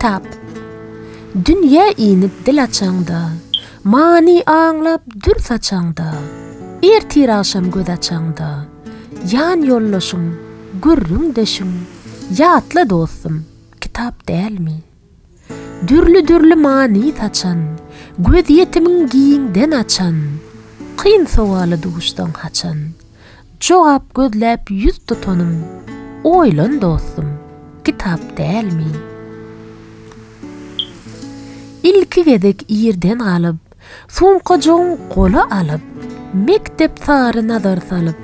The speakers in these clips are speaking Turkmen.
Kitap. Dünya inip dil açanda, mani anlap dür saçanda, ertir akşam göz açanda, yan yollaşın, gürrün deşin, yatla dostum, kitap değil mi? Dürlü mani saçan, göz yetimin giyinden açan, kıyın sowaly duştan haçan, jogap gözläp yüz tutanım, oylan dostum, kitap değil mi? İlki gedek iyirden alıp, soňkajoň gola alıp, mektep sary nazar salyp,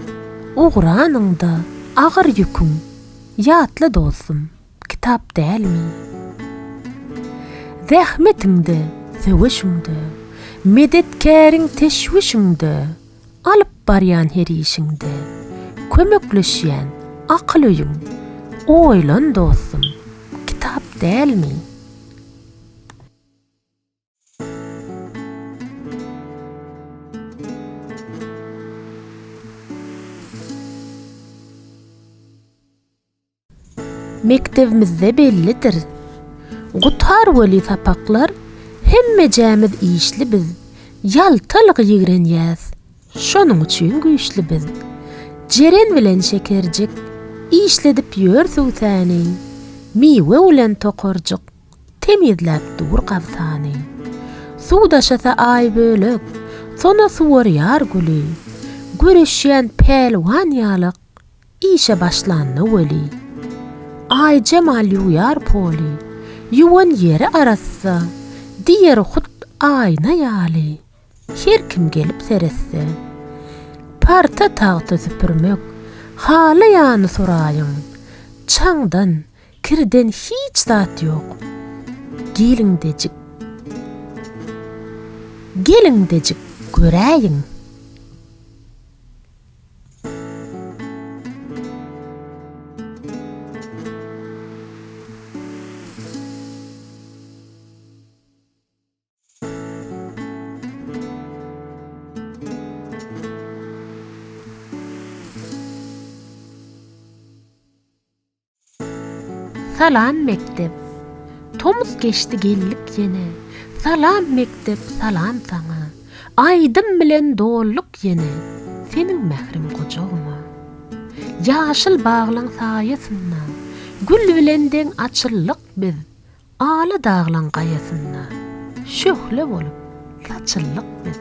uğranynda agyr ýüküm, ýatla dostum, kitap değil mi? Zähmetiňde, söwüşiňde, medetkäriň teşwişiňde, alyp barýan her işiňde, kömekleşýän akyl öýüň, oylan dostum, kitap değil mi? Mektebimizde bellidir. Gutar weli sapaklar, hemme jämiz işli biz. Ýaltalyk ýigrenýäs, şonuň üçin güýçli biz. Jeren bilen şekerjik, işledip ýörsüň säni. Miwe bilen tokorjyk, temizläp dur gapsany. Suwdaşasa ay bölek, sona suwarýar güli. Göreşýän pelwan ýalyk, işe başlandy weli. Ay cemal ýuyar poli, ýuwan ýeri arassa, diýer hut ayna ýaly. Her kim gelip seresse, parta tagty süpürmek, halaýany soraýyn. Çaňdan, kirden hiç zat ýok. Geliňdejik göräýin. Salam mektep, tomuz geçti gellik yene. Salam mektep, salam sana. Aydym bilen dolluk yene. Senin mehrim gojagma. Ýaşyl baglaň saýasynda, gül bilenden açyllyk biz. Ala daglaň gaýasynda, şöhle bolup saçyllyk biz.